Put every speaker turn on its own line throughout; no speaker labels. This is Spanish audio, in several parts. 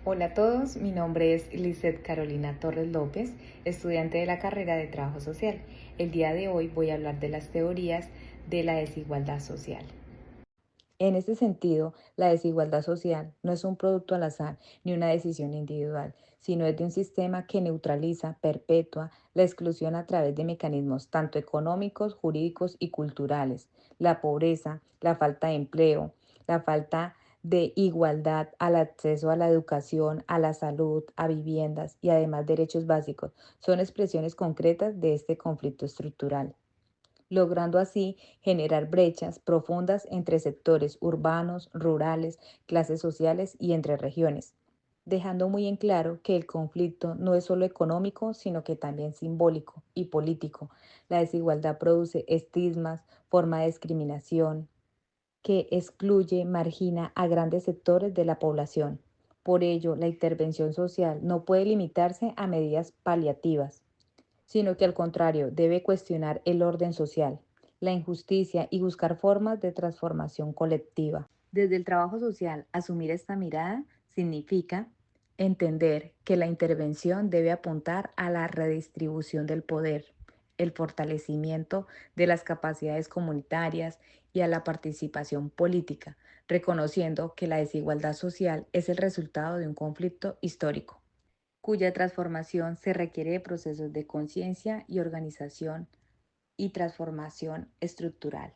Hola a todos, mi nombre es Lizeth Carolina Torres López, estudiante de la carrera de Trabajo Social. El día de hoy voy a hablar de las teorías de la desigualdad social. En este sentido, la desigualdad social no es un producto al azar ni una decisión individual, sino es de un sistema que neutraliza, perpetúa la exclusión a través de mecanismos tanto económicos, jurídicos y culturales. La pobreza, la falta de empleo, la falta de igualdad al acceso a la educación, a la salud, a viviendas y además derechos básicos son expresiones concretas de este conflicto estructural, logrando así generar brechas profundas entre sectores urbanos, rurales, clases sociales y entre regiones, dejando muy en claro que el conflicto no es solo económico, sino que también simbólico y político. La desigualdad produce estigmas, forma de discriminación, que excluye, margina a grandes sectores de la población. Por ello, la intervención social no puede limitarse a medidas paliativas, sino que al contrario debe cuestionar el orden social, la injusticia y buscar formas de transformación colectiva. Desde el trabajo social, asumir esta mirada significa entender que la intervención debe apuntar a la redistribución del poder, el fortalecimiento de las capacidades comunitarias y a la participación política, reconociendo que la desigualdad social es el resultado de un conflicto histórico, cuya transformación se requiere de procesos de conciencia y organización y transformación estructural.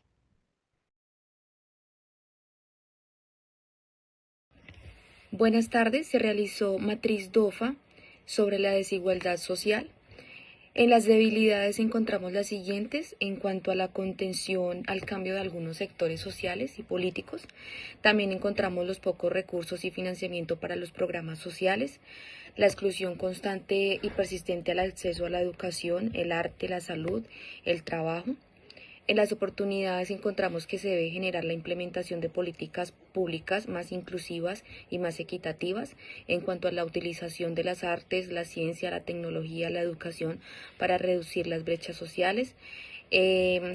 Buenas tardes, se realizó matriz DOFA sobre la desigualdad social. En las debilidades encontramos las siguientes en cuanto a la contención al cambio de algunos sectores sociales y políticos. También encontramos los pocos recursos y financiamiento para los programas sociales, la exclusión constante y persistente al acceso a la educación, el arte, la salud, el trabajo. En las oportunidades encontramos que se debe generar la implementación de políticas públicas más inclusivas y más equitativas en cuanto a la utilización de las artes, la ciencia, la tecnología, la educación para reducir las brechas sociales,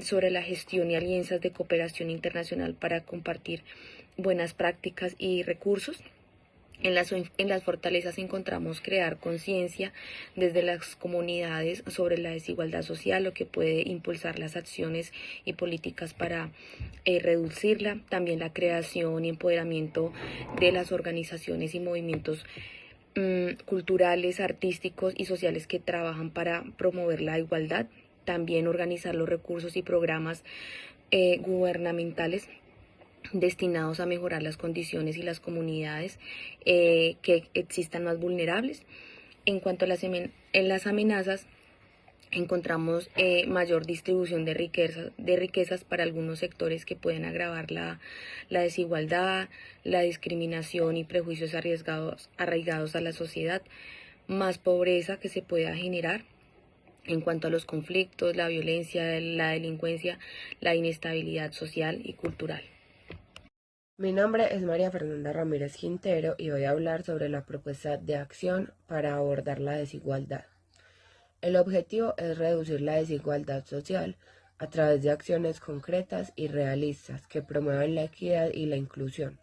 sobre la gestión y alianzas de cooperación internacional para compartir buenas prácticas y recursos. En las fortalezas encontramos crear conciencia desde las comunidades sobre la desigualdad social, lo que puede impulsar las acciones y políticas para reducirla. También la creación y empoderamiento de las organizaciones y movimientos culturales, artísticos y sociales que trabajan para promover la igualdad. También organizar los recursos y programas gubernamentales destinados a mejorar las condiciones y las comunidades que existan más vulnerables. En cuanto a las amenazas, encontramos mayor distribución de riquezas para algunos sectores que pueden agravar la desigualdad, la discriminación y prejuicios arraigados a la sociedad, más pobreza que se pueda generar. En cuanto a los conflictos, la violencia, la delincuencia, la inestabilidad social y cultural.
Mi nombre es María Fernanda Ramírez Quintero y voy a hablar sobre la propuesta de acción para abordar la desigualdad. El objetivo es reducir la desigualdad social a través de acciones concretas y realistas que promuevan la equidad y la inclusión.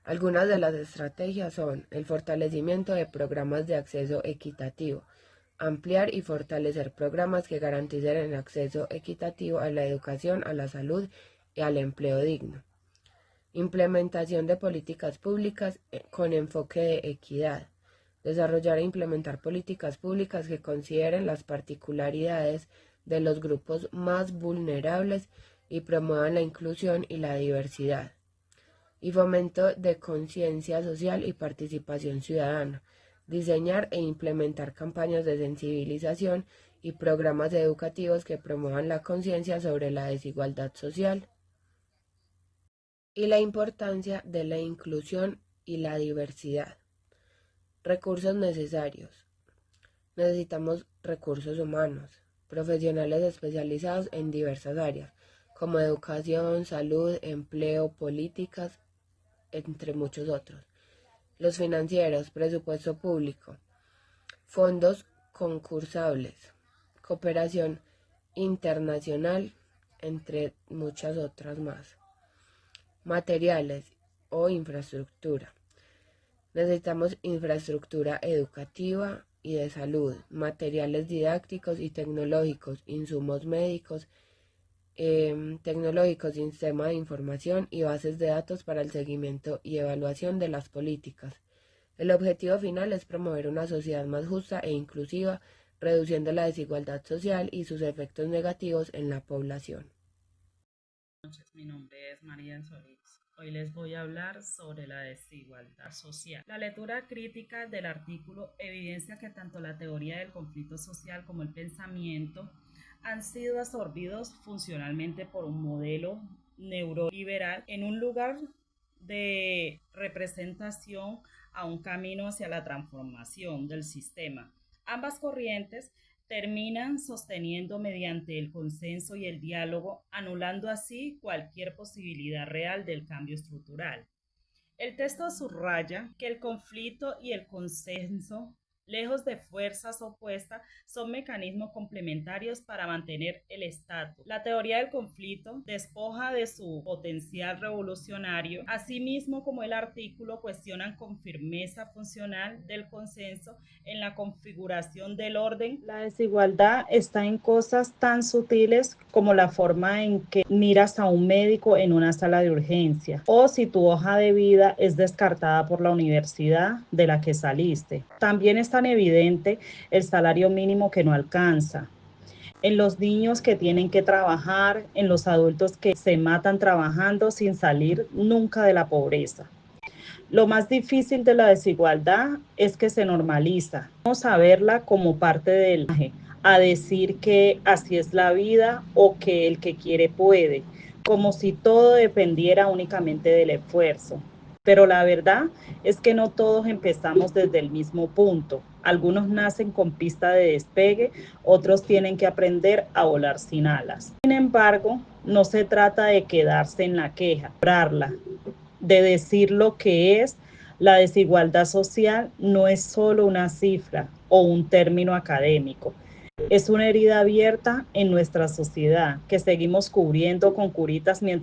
Algunas de las estrategias son el fortalecimiento de programas de acceso equitativo, ampliar y fortalecer programas que garanticen el acceso equitativo a la educación, a la salud y al empleo digno. Implementación de políticas públicas con enfoque de equidad. Desarrollar e implementar políticas públicas que consideren las particularidades de los grupos más vulnerables y promuevan la inclusión y la diversidad. Y fomento de conciencia social y participación ciudadana. Diseñar e implementar campañas de sensibilización y programas educativos que promuevan la conciencia sobre la desigualdad social y la importancia de la inclusión y la diversidad. Recursos necesarios. Necesitamos recursos humanos, profesionales especializados en diversas áreas, como educación, salud, empleo, políticas, entre muchos otros. Los financieros, presupuesto público, fondos concursables, cooperación internacional, entre muchas otras más. Materiales o infraestructura. Necesitamos infraestructura educativa y de salud, materiales didácticos y tecnológicos, insumos médicos, tecnológicos, sistema de información y bases de datos para el seguimiento y evaluación de las políticas. El objetivo final es promover una sociedad más justa e inclusiva, reduciendo la desigualdad social y sus efectos negativos en la población.
Buenas noches, mi nombre es María Solís. Hoy les voy a hablar sobre la desigualdad social. La lectura crítica del artículo evidencia que tanto la teoría del conflicto social como el pensamiento han sido absorbidos funcionalmente por un modelo neuroliberal en un lugar de representación a un camino hacia la transformación del sistema. Ambas corrientes terminan sosteniendo mediante el consenso y el diálogo, anulando así cualquier posibilidad real del cambio estructural. El texto subraya que el conflicto y el consenso, lejos de fuerzas opuestas, son mecanismos complementarios para mantener el estatus. La teoría del conflicto despoja de su potencial revolucionario, asimismo como el artículo cuestionan con firmeza funcional del consenso en la configuración del orden.
La desigualdad está en cosas tan sutiles como la forma en que miras a un médico en una sala de urgencia o si tu hoja de vida es descartada por la universidad de la que saliste. También es tan evidente el salario mínimo que no alcanza, en los niños que tienen que trabajar, en los adultos que se matan trabajando sin salir nunca de la pobreza. Lo más difícil de la desigualdad es que se normaliza. Vamos a verla como parte del viaje, a decir que así es la vida o que el que quiere puede, como si todo dependiera únicamente del esfuerzo. Pero la verdad es que no todos empezamos desde el mismo punto. Algunos nacen con pista de despegue, otros tienen que aprender a volar sin alas. Sin embargo, no se trata de quedarse en la queja, de decir lo que es. La desigualdad social no es solo una cifra o un término académico. Es una herida abierta en nuestra sociedad que seguimos cubriendo con curitas mientras